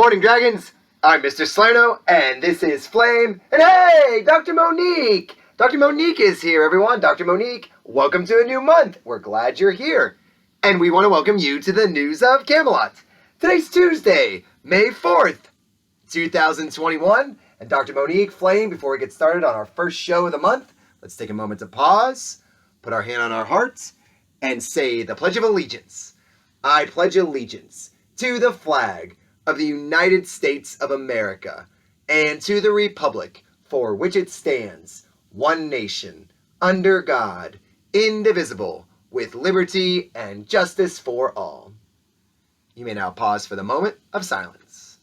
morning, Dragons. I'm Mr. Salerno, and this is Flame. And hey, Dr. Monique! Dr. Monique is here, everyone. Dr. Monique, welcome to a new month. We're glad you're here. And we want to welcome you to the news of Camelot. Today's Tuesday, May 4th, 2021. And Dr. Monique, Flame, before we get started on our first show of the month, let's take a moment to pause, put our hand on our hearts, and say the Pledge of Allegiance. I pledge allegiance to the flag of the United States of America and to the republic for which it stands, one nation, under God, indivisible, with liberty and justice for all. You may now pause for the moment of silence.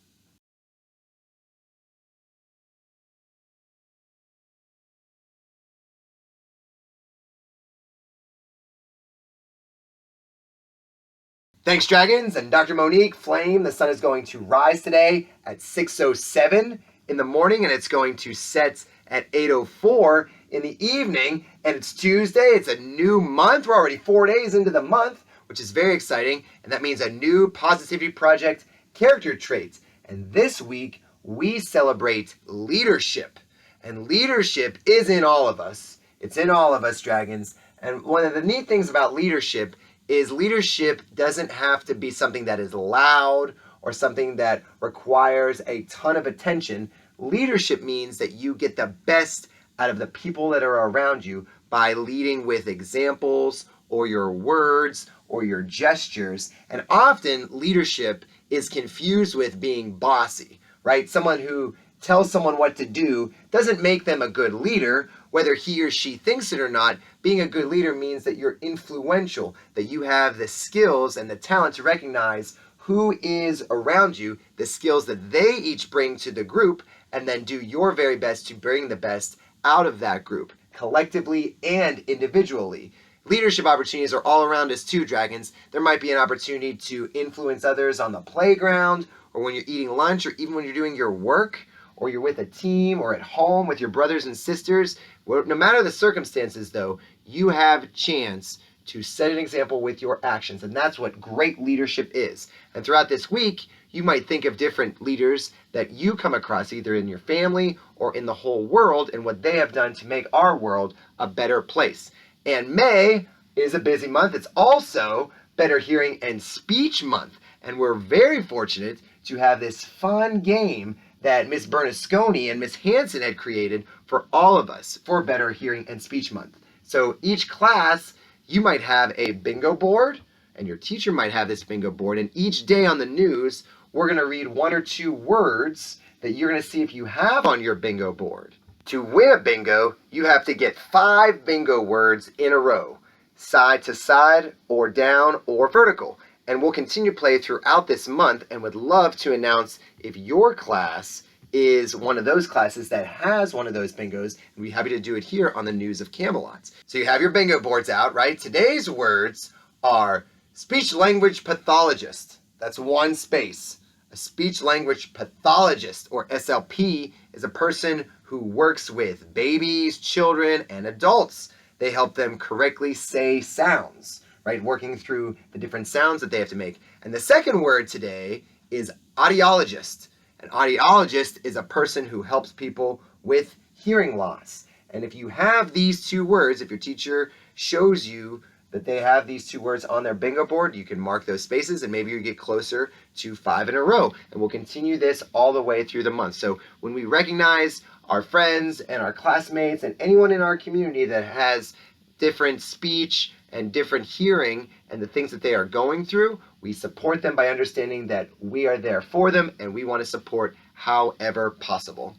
Thanks, Dragons, and Dr. Monique, Flame. The sun is going to rise today at 6:07 in the morning, and it's going to set at 8:04 in the evening. And it's Tuesday. It's a new month. We're already 4 days into the month, which is very exciting. And that means a new Positivity Project character trait. And this week, we celebrate leadership. And leadership is in all of us. It's in all of us, Dragons. And one of the neat things about leadership is leadership doesn't have to be something that is loud or something that requires a ton of attention. Leadership means that you get the best out of the people that are around you by leading with examples or your words or your gestures. And often leadership is confused with being bossy, right? Someone who tells someone what to do doesn't make them a good leader. Whether he or she thinks it or not, being a good leader means that you're influential, that you have the skills and the talent to recognize who is around you, the skills that they each bring to the group, and then do your very best to bring the best out of that group, collectively and individually. Leadership opportunities are all around us too, Dragons. There might be an opportunity to influence others on the playground, or when you're eating lunch, or even when you're doing your work, or you're with a team, or at home with your brothers and sisters. No matter the circumstances, though, you have a chance to set an example with your actions, and that's what great leadership is. And throughout this week, you might think of different leaders that you come across, either in your family or in the whole world, and what they have done to make our world a better place. And May is a busy month. It's also Better Hearing and Speech Month, and we're very fortunate to have this fun game that Miss Bernasconi and Miss Hanson had created for all of us for Better Hearing and Speech Month. So each class, you might have a bingo board, and your teacher might have this bingo board, and each day on the news, we're going to read one or two words that you're going to see if you have on your bingo board. To win a bingo, you have to get 5 bingo words in a row, side to side, or down, or vertical. And we'll continue to play throughout this month, and would love to announce if your class is one of those classes that has one of those bingos, and we'd be happy to do it here on the News of Camelot. So you have your bingo boards out, right? Today's words are speech language pathologist. That's one space. A speech language pathologist, or SLP, is a person who works with babies, children, and adults. They help them correctly say sounds, right? Working through the different sounds that they have to make. And the second word today is audiologist. An audiologist is a person who helps people with hearing loss. And if you have these two words, if your teacher shows you that they have these two words on their bingo board, you can mark those spaces, and maybe you get closer to 5 in a row. And we'll continue this all the way through the month. So when we recognize our friends and our classmates and anyone in our community that has different speech and different hearing and the things that they are going through, we support them by understanding that we are there for them, and we want to support however possible.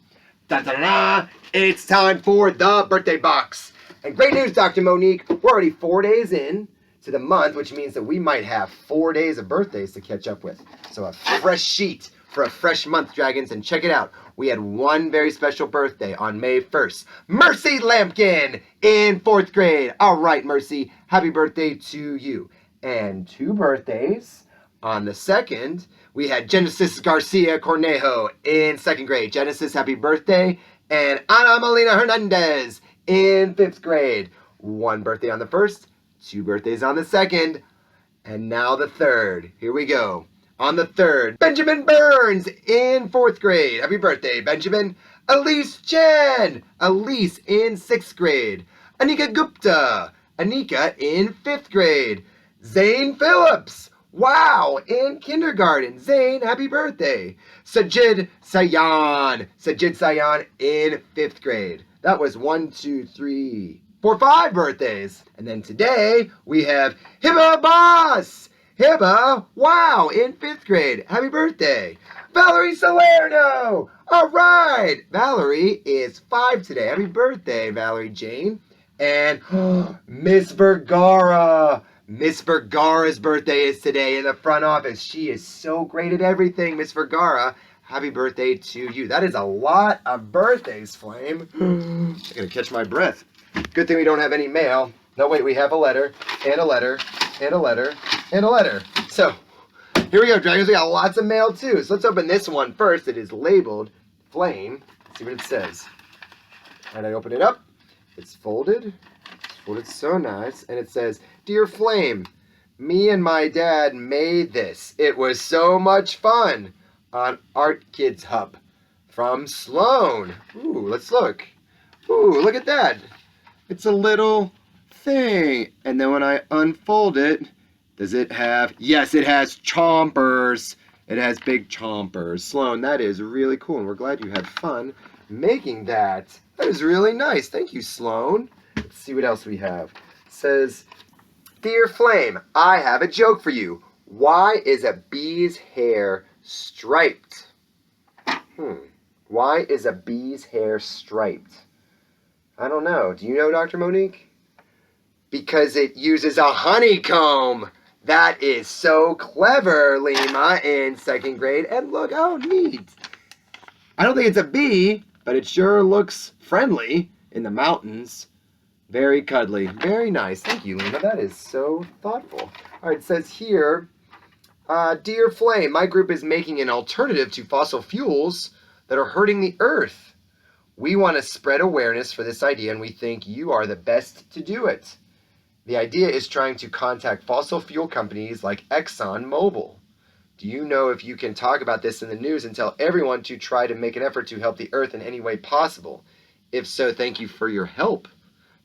Da-da-da! It's time for the birthday box. And great news, Dr. Monique, we're already 4 days in to the month, which means that we might have 4 days of birthdays to catch up with. So a fresh sheet for a fresh month, Dragons, and check it out. We had one very special birthday on May 1st. Mercy Lampkin in 4th grade. All right, Mercy, happy birthday to you. And 2 birthdays. On the 2nd, we had Genesis Garcia Cornejo in 2nd grade. Genesis, happy birthday. And Ana Molina Hernandez in 5th grade. 1 birthday on the 1st, 2 birthdays on the 2nd, and now the 3rd. Here we go. On the 3rd, Benjamin Burns in 4th grade. Happy birthday, Benjamin. Elise Chen. Elise in 6th grade. Anika Gupta. Anika in 5th grade. Zane Phillips. Wow, in kindergarten. Zane, happy birthday. Sajid Sayan. Sajid Sayan in 5th grade. That was 1, 2, 3, 4, 5 birthdays. And then today we have Hiba Abbas. Hiba, wow, in 5th grade. Happy birthday. Valerie Salerno. All right. Valerie is 5 today. Happy birthday, Valerie Jane. And Miss Vergara. Miss Vergara's birthday is today in the front office. She is so great at everything, Miss Vergara. Happy birthday to you. That is a lot of birthdays, Flame. I'm going to catch my breath. Good thing we don't have any mail. No, wait, we have a letter, and a letter, and a letter, and a letter. So, here we go, Dragons. We got lots of mail, too. So let's open this one first. It is labeled Flame. Let's see what it says. And I open it up. It's folded. It's folded so nice. And it says, Dear Flame, me and my dad made this. It was so much fun on Art Kids Hub from Sloan. Ooh, let's look. Ooh, look at that. It's a little thing. And then when I unfold it, does it have... Yes, it has chompers. It has big chompers. Sloan, that is really cool. And we're glad you had fun making that. That is really nice. Thank you, Sloan. Let's see what else we have. It says, Dear Flame, I have a joke for you. Why is a bee's hair striped? Why is a bee's hair striped? I don't know. Do you know, Dr. Monique? Because it uses a honeycomb. That is so clever, Lima, in 2nd grade. And look how neat. I don't think it's a bee, but it sure looks friendly in the mountains. Very cuddly. Very nice. Thank you, Lima. That is so thoughtful. All right, it says here, Dear Flame, my group is making an alternative to fossil fuels that are hurting the earth. We want to spread awareness for this idea, and we think you are the best to do it. The idea is trying to contact fossil fuel companies like ExxonMobil. Do you know if you can talk about this in the news and tell everyone to try to make an effort to help the earth in any way possible? If so, thank you for your help.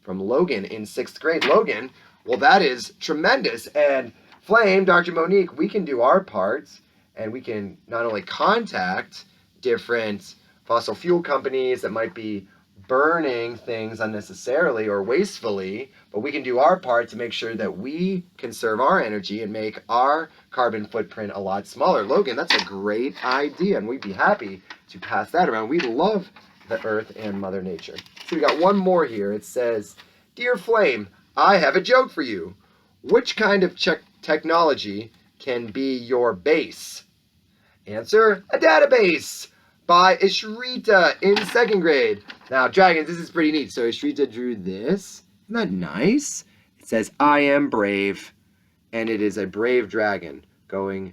From Logan in 6th grade. Logan, well, that is tremendous. And Flame, Dr. Monique, we can do our parts, and we can not only contact different fossil fuel companies that might be burning things unnecessarily or wastefully, but we can do our part to make sure that we conserve our energy and make our carbon footprint a lot smaller. Logan, that's a great idea, and we'd be happy to pass that around. We love the earth and Mother Nature. So we got one more here. It says, Dear Flame, I have a joke for you. Which kind of technology can be your base? Answer, a database. By Ishrita in 2nd grade. Now, Dragons, this is pretty neat. So Ishrita drew this. Isn't that nice? It says, I am brave. And it is a brave dragon going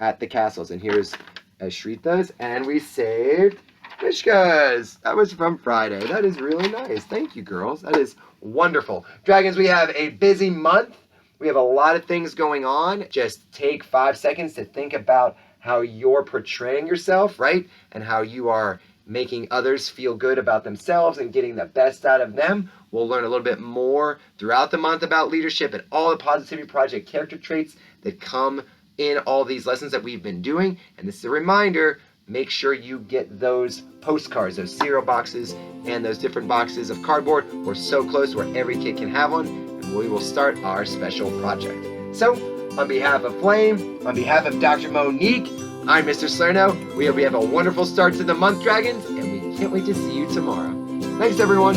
at the castles. And here's Ishrita's. And we saved Mishka's. That was from Friday. That is really nice. Thank you, girls. That is wonderful. Dragons, we have a busy month. We have a lot of things going on. Just take 5 seconds to think about how you're portraying yourself, right? And how you are making others feel good about themselves and getting the best out of them. We'll learn a little bit more throughout the month about leadership and all the Positivity Project character traits that come in all these lessons that we've been doing. And this is a reminder, make sure you get those postcards, those cereal boxes, and those different boxes of cardboard. We're so close where every kid can have one, and we will start our special project. So, on behalf of Flame, on behalf of Dr. Monique, I'm Mr. Salerno. We hope you have a wonderful start to the month, Dragons, and we can't wait to see you tomorrow. Thanks, everyone.